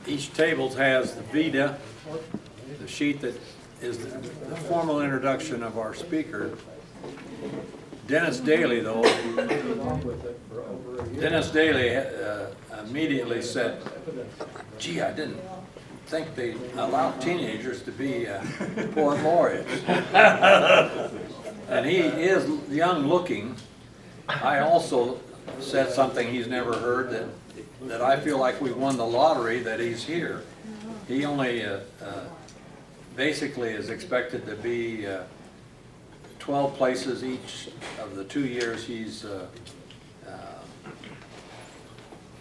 each table has the vita, the sheet that is the formal introduction of our speaker. Dennis Daly, though, immediately said, gee, I didn't think they allowed teenagers to be poet laureates. And he is young looking. I also said something he's never heard, that I feel like we won the lottery that he's here. He only basically is expected to be 12 places each of the 2 years he's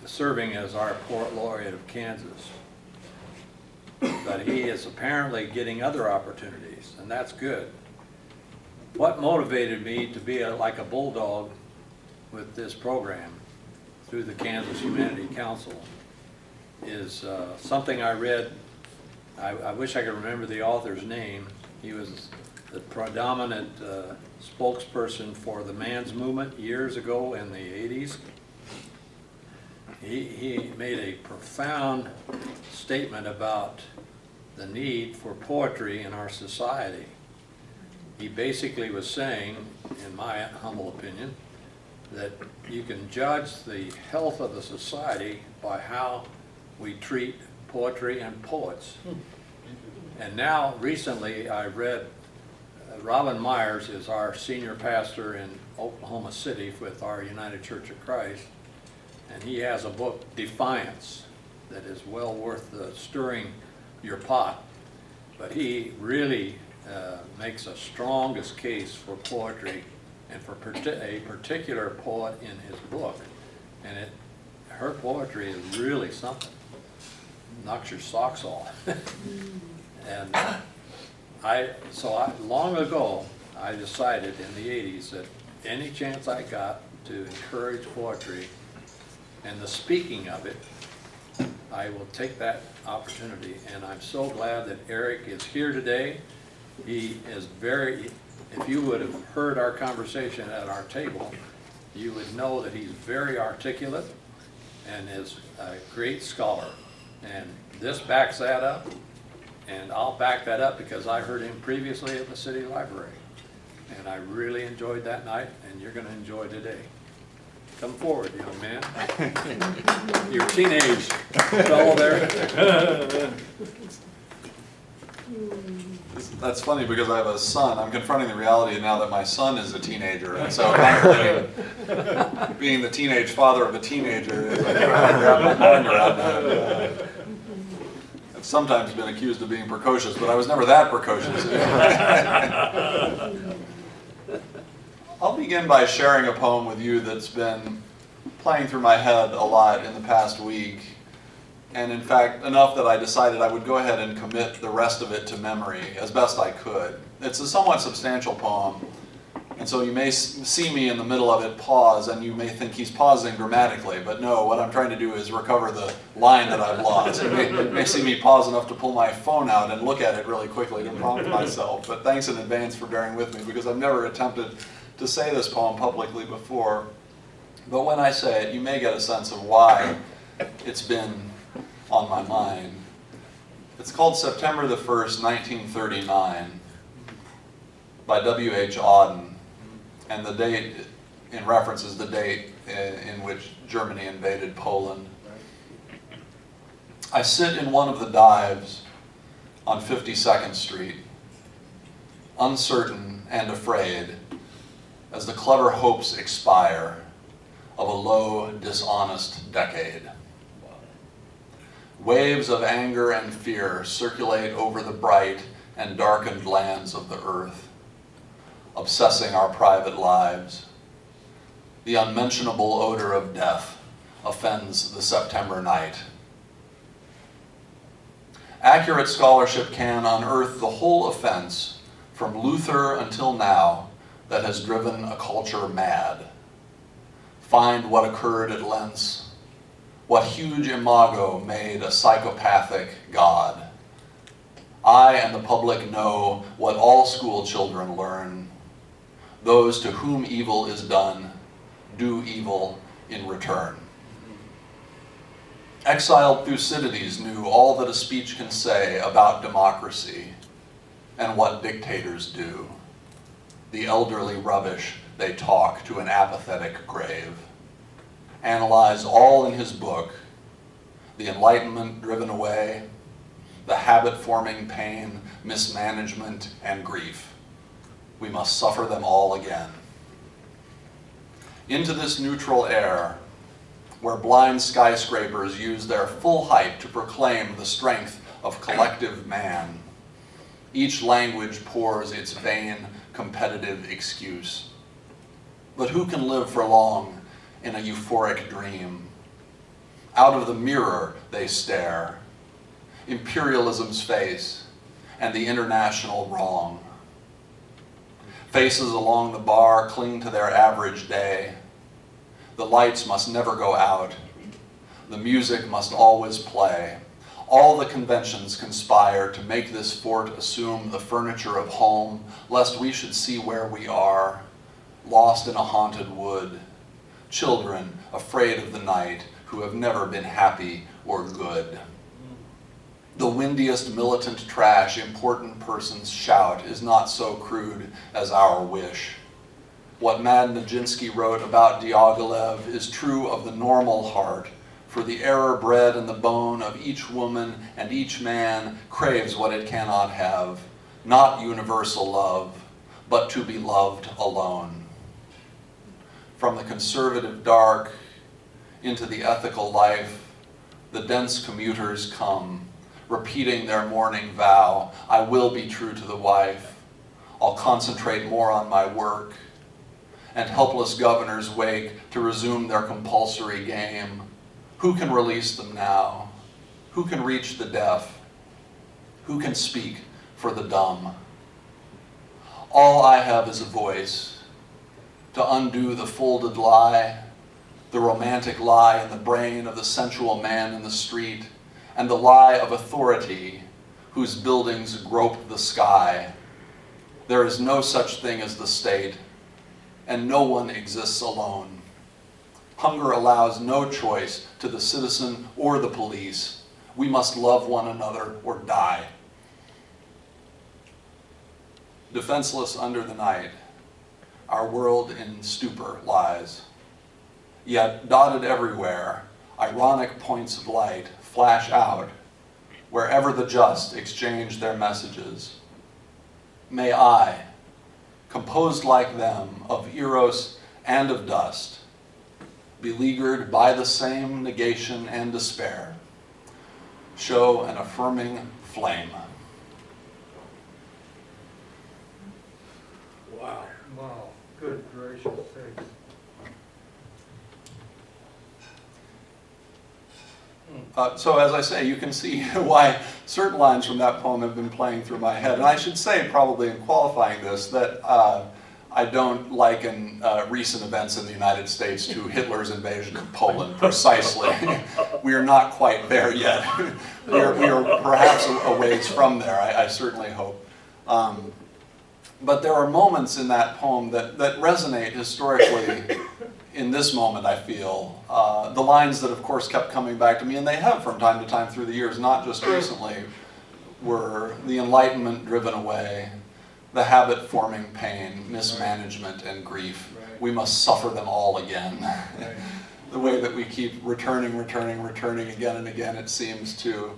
serving as our Poet Laureate of Kansas. But he is apparently getting other opportunities, and that's good. What motivated me to be like a bulldog with this program through the Kansas Humanity Council is something I read. I wish I could remember the author's name. He was the predominant spokesperson for the man's movement years ago in the 80s. He made a profound statement about the need for poetry in our society. He basically was saying, in my humble opinion, that you can judge the health of the society by how we treat poetry and poets. And now, recently, I read Robin Myers is our senior pastor in Oklahoma City with our United Church of Christ, and he has a book, Defiance, that is well worth stirring your pot. But he really makes a strongest case for poetry and for a particular poet in his book. And her poetry is really something. Knocks your socks off. And long ago, I decided in the 80s that any chance I got to encourage poetry and the speaking of it, I will take that opportunity. And I'm so glad that Eric is here today. He is if you would have heard our conversation at our table, you would know that he's very articulate and is a great scholar. And this backs that up, and I'll back that up because I heard him previously at the city library. And I really enjoyed that night, and you're going to enjoy today. Come forward, young man. Your teenage fellow there. That's funny because I have a son. I'm confronting the reality now that my son is a teenager, and so being the teenage father of a teenager, I can't wrap my mind around that. I've sometimes been accused of being precocious, but I was never that precocious. I'll begin by sharing a poem with you that's been playing through my head a lot in the past week. And in fact, enough that I decided I would go ahead and commit the rest of it to memory as best I could. It's a somewhat substantial poem, and so you may see me in the middle of it pause, and you may think he's pausing dramatically, but no, what I'm trying to do is recover the line that I've lost. You may see me pause enough to pull my phone out and look at it really quickly to prompt myself, but thanks in advance for bearing with me, because I've never attempted to say this poem publicly before. But when I say it, you may get a sense of why it's been on my mind. It's called September the 1st, 1939 by W.H. Auden, and the date in reference is the date in which Germany invaded Poland. I sit in one of the dives on 52nd Street, uncertain and afraid as the clever hopes expire of a low, dishonest decade. Waves of anger and fear circulate over the bright and darkened lands of the earth, obsessing our private lives. The unmentionable odor of death offends the September night. Accurate scholarship can unearth the whole offense from Luther until now that has driven a culture mad. Find what occurred at Lentz, what huge imago made a psychopathic God. I and the public know what all school children learn. Those to whom evil is done, do evil in return. Exiled Thucydides knew all that a speech can say about democracy and what dictators do. The elderly rubbish they talk to an apathetic grave. Analyze all in his book, the enlightenment driven away, the habit-forming pain, mismanagement, and grief. We must suffer them all again. Into this neutral air, where blind skyscrapers use their full height to proclaim the strength of collective man, each language pours its vain, competitive excuse. But who can live for long in a euphoric dream? Out of the mirror they stare, imperialism's face and the international wrong. Faces along the bar cling to their average day. The lights must never go out. The music must always play. All the conventions conspire to make this fort assume the furniture of home, lest we should see where we are, lost in a haunted wood. Children afraid of the night who have never been happy or good. The windiest militant trash important persons shout is not so crude as our wish. What Mad Nijinsky wrote about Diaghilev is true of the normal heart, for the error bred in the bone of each woman and each man craves what it cannot have, not universal love, but to be loved alone. From the conservative dark into the ethical life, the dense commuters come, repeating their morning vow, I will be true to the wife, I'll concentrate more on my work, and helpless governors wake to resume their compulsory game. Who can release them now? Who can reach the deaf? Who can speak for the dumb? All I have is a voice to undo the folded lie, the romantic lie in the brain of the sensual man in the street, and the lie of authority whose buildings grope the sky. There is no such thing as the state, and no one exists alone. Hunger allows no choice to the citizen or the police. We must love one another or die. Defenseless under the night, our world in stupor lies. Yet dotted everywhere, ironic points of light flash out wherever the just exchange their messages. May I, composed like them of eros and of dust, beleaguered by the same negation and despair, show an affirming flame. Wow. Wow, good gracious sakes. So as I say, you can see why certain lines from that poem have been playing through my head. And I should say, probably in qualifying this, that I don't liken recent events in the United States to Hitler's invasion of Poland, precisely. We are not quite there yet. we are perhaps a ways from there, I certainly hope. But there are moments in that poem that resonate historically in this moment, I feel. The lines that, of course, kept coming back to me, and they have from time to time through the years, not just recently, were the enlightenment driven away, the habit-forming pain, mismanagement, and grief. Right. We must suffer them all again. Right. The way that we keep returning again and again, it seems, to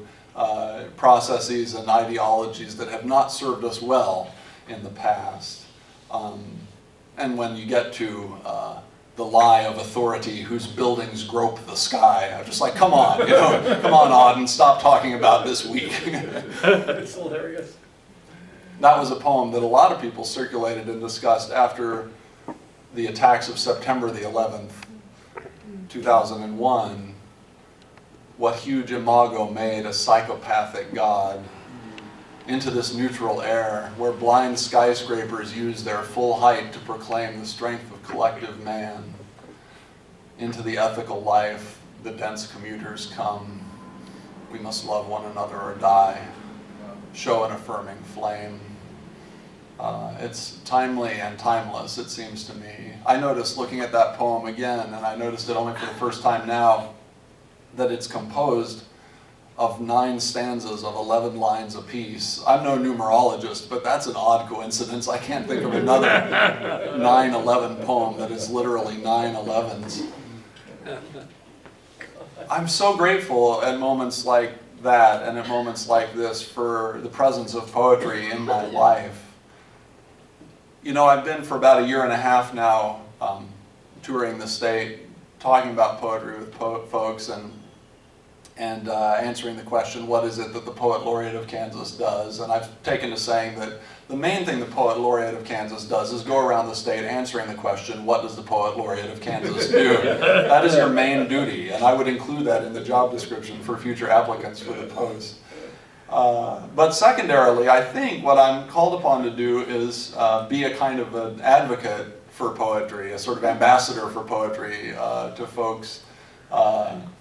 processes and ideologies that have not served us well in the past. And when you get to the lie of authority whose buildings grope the sky, I'm just like, come on, come on, Auden, stop talking about this week. It's hilarious. That was a poem that a lot of people circulated and discussed after the attacks of September the 11th, 2001. What huge imago made a psychopathic God into this neutral air where blind skyscrapers use their full height to proclaim the strength of collective man. Into the ethical life, the dense commuters come. We must love one another or die. Show an affirming flame. It's timely and timeless, it seems to me. I noticed looking at that poem again, and I noticed it only for the first time now, that it's composed of 9 stanzas of 11 lines apiece. I'm no numerologist, but that's an odd coincidence. I can't think of another 9/11 poem that is literally 9 11s. I'm so grateful at moments like that and at moments like this for the presence of poetry in my life. You know, I've been for about a year and a half now touring the state, talking about poetry with folks and answering the question, what is it that the Poet Laureate of Kansas does? And I've taken to saying that the main thing the Poet Laureate of Kansas does is go around the state answering the question, what does the Poet Laureate of Kansas do? That is your main duty, and I would include that in the job description for future applicants for the post. But secondarily, I think what I'm called upon to do is be a kind of an advocate for poetry, a sort of ambassador for poetry to folks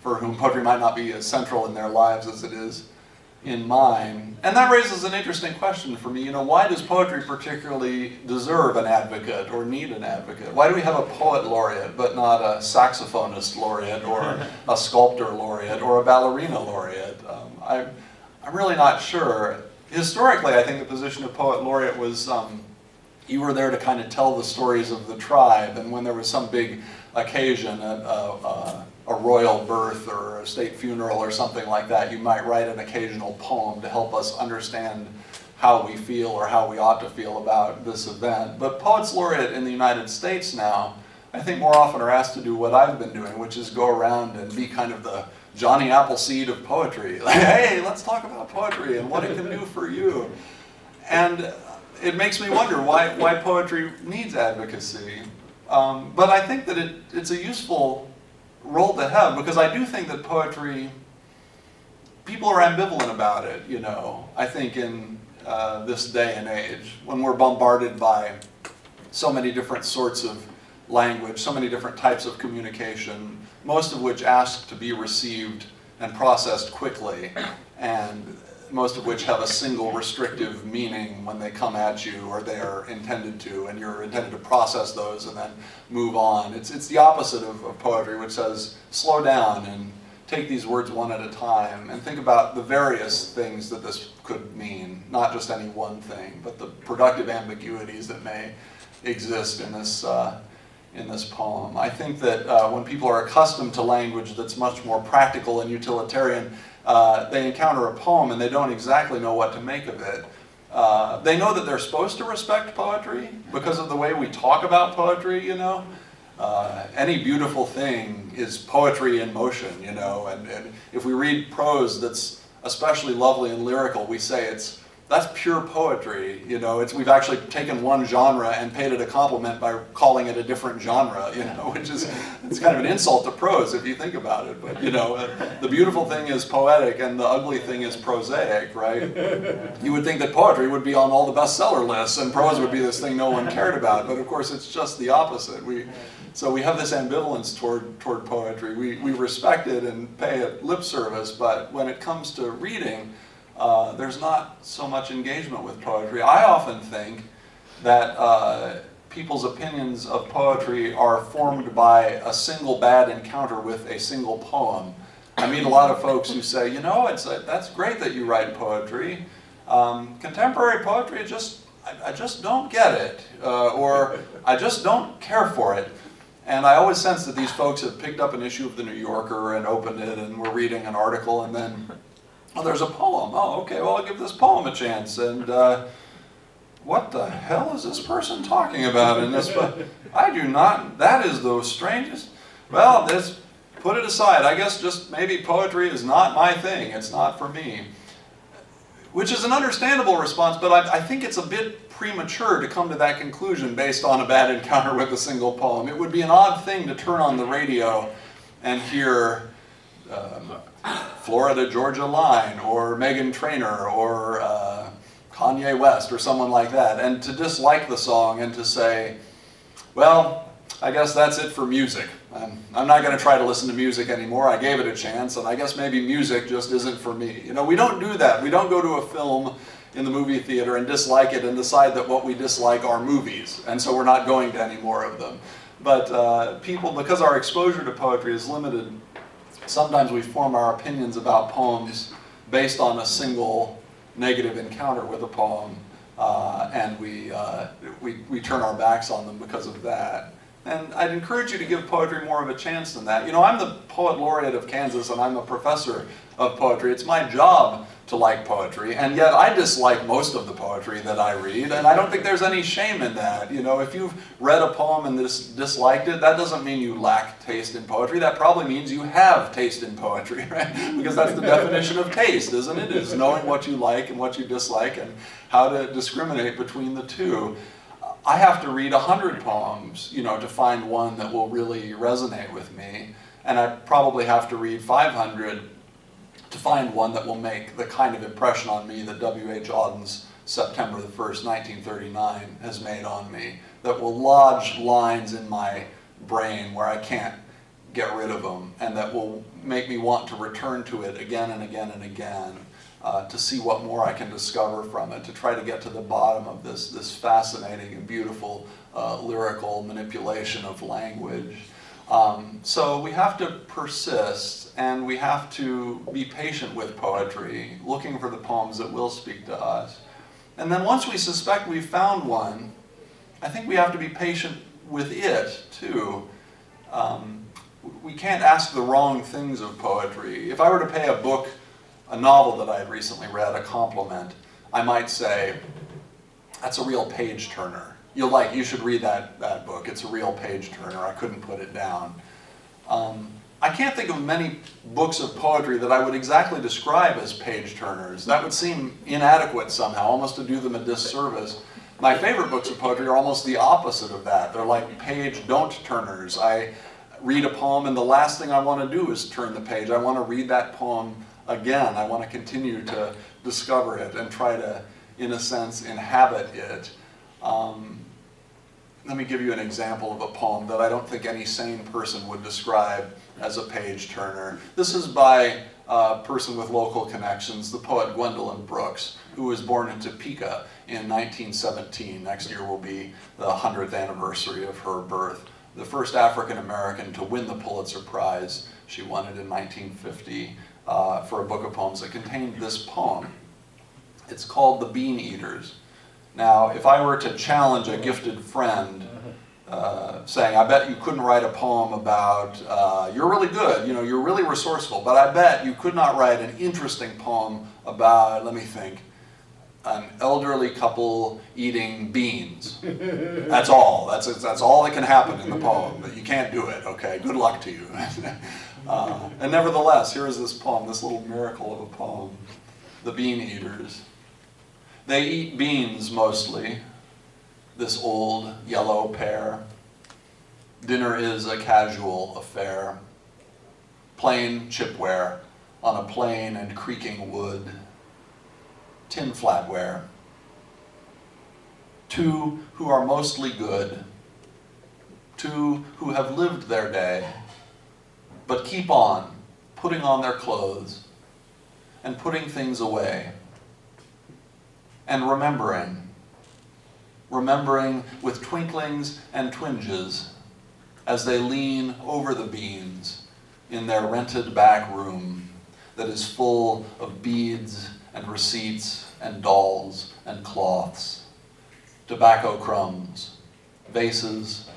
for whom poetry might not be as central in their lives as it is in mine. And that raises an interesting question for me. You know, why does poetry particularly deserve an advocate or need an advocate? Why do we have a poet laureate but not a saxophonist laureate or a sculptor laureate or a ballerina laureate? I'm really not sure. Historically, I think the position of poet laureate was you were there to kind of tell the stories of the tribe, and when there was some big occasion, a royal birth or a state funeral or something like that, you might write an occasional poem to help us understand how we feel or how we ought to feel about this event. But poets laureate in the United States now, I think more often are asked to do what I've been doing, which is go around and be kind of the Johnny Appleseed of poetry. Like, hey, let's talk about poetry and what it can do for you. And it makes me wonder why poetry needs advocacy. But I think that it's a useful role to have, because I do think that poetry, people are ambivalent about it, you know. I think in this day and age, when we're bombarded by so many different sorts of language, so many different types of communication, most of which ask to be received and processed quickly, and most of which have a single restrictive meaning when they come at you, or they are intended to, and you're intended to process those and then move on. It's the opposite of poetry, which says slow down and take these words one at a time and think about the various things that this could mean, not just any one thing, but the productive ambiguities that may exist in this poem. I think that when people are accustomed to language that's much more practical and utilitarian, they encounter a poem and they don't exactly know what to make of it. They know that they're supposed to respect poetry because of the way we talk about poetry, you know. Any beautiful thing is poetry in motion, you know, and if we read prose that's especially lovely and lyrical, we say that's pure poetry, you know. We've actually taken one genre and paid it a compliment by calling it a different genre, you know, it's kind of an insult to prose if you think about it. But, you know, the beautiful thing is poetic and the ugly thing is prosaic, right? You would think that poetry would be on all the bestseller lists and prose would be this thing no one cared about, but of course it's just the opposite. So we have this ambivalence toward poetry. We respect it and pay it lip service, but when it comes to reading, there's not so much engagement with poetry. I often think that people's opinions of poetry are formed by a single bad encounter with a single poem. I meet a lot of folks who say, you know, that's great that you write poetry. Contemporary poetry, I just don't get it, or I just don't care for it. And I always sense that these folks have picked up an issue of the New Yorker and opened it and were reading an article and then, oh, there's a poem. Oh, okay, well, I'll give this poem a chance. And what the hell is this person talking about in this book? I do not, that is the strangest. Well, put it aside. I guess just maybe poetry is not my thing. It's not for me. Which is an understandable response, but I think it's a bit premature to come to that conclusion based on a bad encounter with a single poem. It would be an odd thing to turn on the radio and hear Florida Georgia Line or Meghan Trainor or Kanye West or someone like that, and to dislike the song and to say, well, I guess that's it for music. I'm not going to try to listen to music anymore. I gave it a chance, and I guess maybe music just isn't for me. You know, we don't do that. We don't go to a film in the movie theater and dislike it and decide that what we dislike are movies, and so we're not going to any more of them. But people, because our exposure to poetry is limited, sometimes we form our opinions about poems based on a single negative encounter with a poem, and we turn our backs on them because of that. And I'd encourage you to give poetry more of a chance than that. You know, I'm the Poet Laureate of Kansas, and I'm a professor of poetry. It's my job to like poetry, and yet I dislike most of the poetry that I read, and I don't think there's any shame in that. You know, if you've read a poem and disliked it, that doesn't mean you lack taste in poetry. That probably means you have taste in poetry, right? Because that's the definition of taste, isn't it? Is knowing what you like and what you dislike and how to discriminate between the two. I have to read 100 poems, you know, to find one that will really resonate with me, and I probably have to read 500 to find one that will make the kind of impression on me that W.H. Auden's September the 1st, 1939 has made on me, that will lodge lines in my brain where I can't get rid of them, and that will make me want to return to it again and again and again, to see what more I can discover from it, to try to get to the bottom of this fascinating and beautiful lyrical manipulation of language. So we have to persist, and we have to be patient with poetry, looking for the poems that will speak to us. And then once we suspect we've found one, I think we have to be patient with it, too. We can't ask the wrong things of poetry. If I were to pay a novel that I had recently read a compliment, I might say, that's a real page-turner. You should read that book. It's a real page-turner. I couldn't put it down. I can't think of many books of poetry that I would exactly describe as page-turners. That would seem inadequate somehow, almost to do them a disservice. My favorite books of poetry are almost the opposite of that. They're like page-don't-turners. I read a poem, and the last thing I want to do is turn the page. I want to read that poem again. I want to continue to discover it and try to, in a sense, inhabit it. Let me give you an example of a poem that I don't think any sane person would describe as a page-turner. This is by a person with local connections, the poet Gwendolyn Brooks, who was born in Topeka in 1917. Next year will be the 100th anniversary of her birth. The first African-American to win the Pulitzer Prize. She won it in 1950 for a book of poems that contained this poem. It's called The Bean Eaters. Now, if I were to challenge a gifted friend, saying, I bet you couldn't write a poem about, you're really good, you know, you're really resourceful, but I bet you could not write an interesting poem about, let me think, an elderly couple eating beans. That's all. That's all that can happen in the poem, but you can't do it, okay? Good luck to you. And nevertheless, here is this poem, this little miracle of a poem, The Bean Eaters. They eat beans mostly, this old yellow pair. Dinner is a casual affair. Plain chipware on a plain and creaking wood. Tin flatware. Two who are mostly good. Two who have lived their day, but keep on putting on their clothes and putting things away. And remembering with twinklings and twinges as they lean over the beans in their rented back room that is full of beads and receipts and dolls and cloths, tobacco crumbs, vases,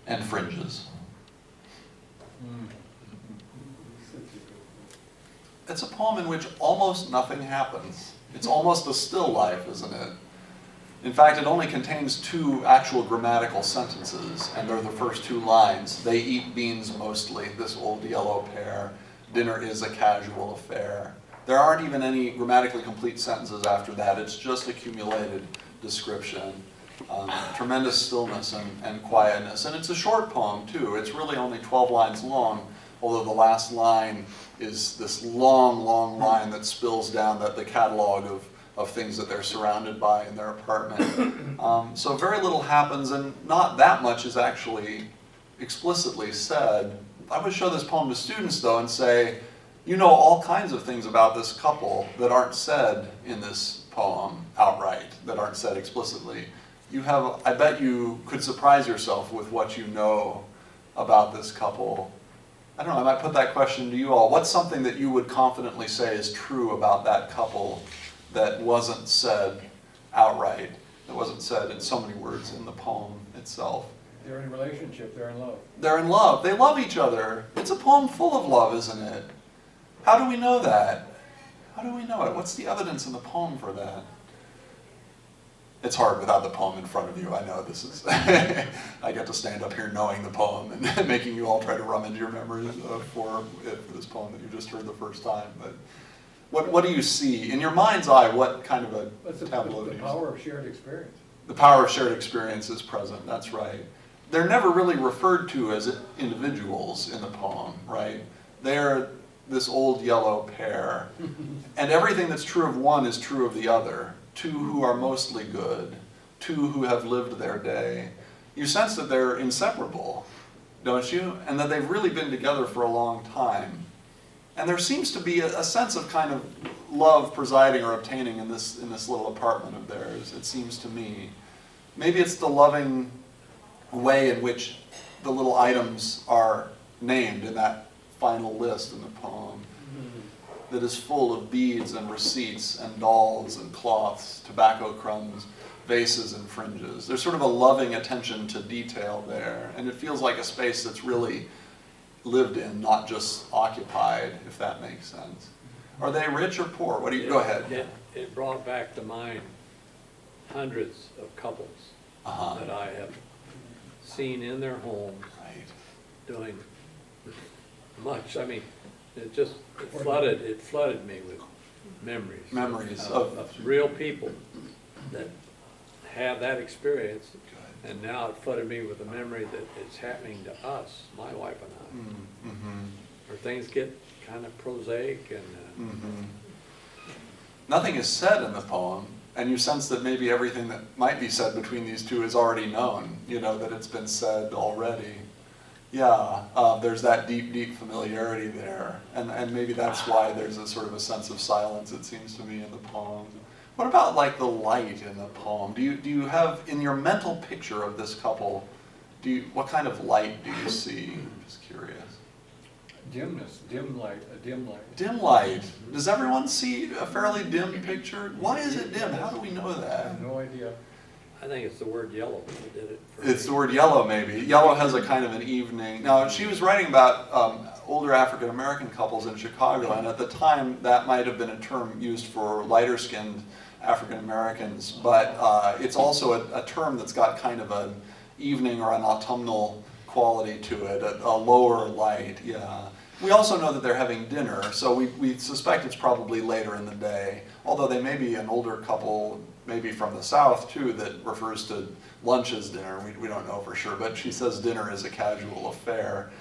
and fringes. It's a poem in which almost nothing happens. It's almost a still life, isn't it? In fact, it only contains two actual grammatical sentences, and they're the first two lines. They eat beans mostly, this old yellow pair. Dinner is a casual affair. There aren't even any grammatically complete sentences after that. It's just accumulated description. Tremendous stillness and quietness. And it's a short poem, too. It's really only 12 lines long, although the last line is this long, long line that spills down the catalog of things that they're surrounded by in their apartment. So very little happens, and not that much is actually explicitly said. I would show this poem to students, though, and say, you know all kinds of things about this couple that aren't said in this poem outright, that aren't said explicitly. I bet you could surprise yourself with what you know about this couple. I don't know, I might put that question to you all. What's something that you would confidently say is true about that couple that wasn't said outright, that wasn't said in so many words in the poem itself? They're in a relationship, they're in love. They're in love. They love each other. It's a poem full of love, isn't it? How do we know that? How do we know it? What's the evidence in the poem for that? It's hard without the poem in front of you. I know this is, I get to stand up here knowing the poem and making you all try to rummage your memories for this poem that you just heard the first time. But what do you see? In your mind's eye, what kind of a What's tableau do the you power of shared experience? The power of shared experience is present, that's right. They're never really referred to as individuals in the poem, right? They're this old yellow pair, and everything that's true of one is true of the other. Two who are mostly good, two who have lived their day. You sense that they're inseparable, don't you? And that they've really been together for a long time. And there seems to be a sense of kind of love presiding or obtaining in this little apartment of theirs, it seems to me. Maybe it's the loving way in which the little items are named in that final list in the poem that is full of beads and receipts and dolls and cloths, tobacco crumbs, vases and fringes. There's sort of a loving attention to detail there, and it feels like a space that's really lived in, not just occupied, if that makes sense. Are they rich or poor? What do you, go ahead. It brought back to mind hundreds of couples that I have seen in their homes doing much. I mean, it flooded me with memories. Memories of real people that have that experience. And now it flooded me with a memory that it's happening to us, my wife and I. Where things get kind of prosaic and nothing is said in the poem, and you sense that maybe everything that might be said between these two is already known, you know, that it's been said already. Yeah, there's that deep, deep familiarity there, and maybe that's why there's a sort of a sense of silence, it seems to me, in the poem. What about like the light in the poem? Do you have, in your mental picture of this couple, what kind of light do you see? I'm just curious. Dimness, dim light, a dim light. Dim light. Does everyone see a fairly dim picture? Why is it dim? How do we know I that? have no idea. I think it's the word yellow that did it for It's me. the word yellow, maybe. Yellow has a kind of an evening. Now, she was writing about older African-American couples in Chicago, and at the time that might have been a term used for lighter-skinned African-Americans, but it's also a term that's got kind of an evening or an autumnal quality to it, a lower light, yeah. We also know that they're having dinner, so we suspect it's probably later in the day, although they may be an older couple, maybe from the South too, that refers to lunch as dinner. We don't know for sure, but she says dinner is a casual affair.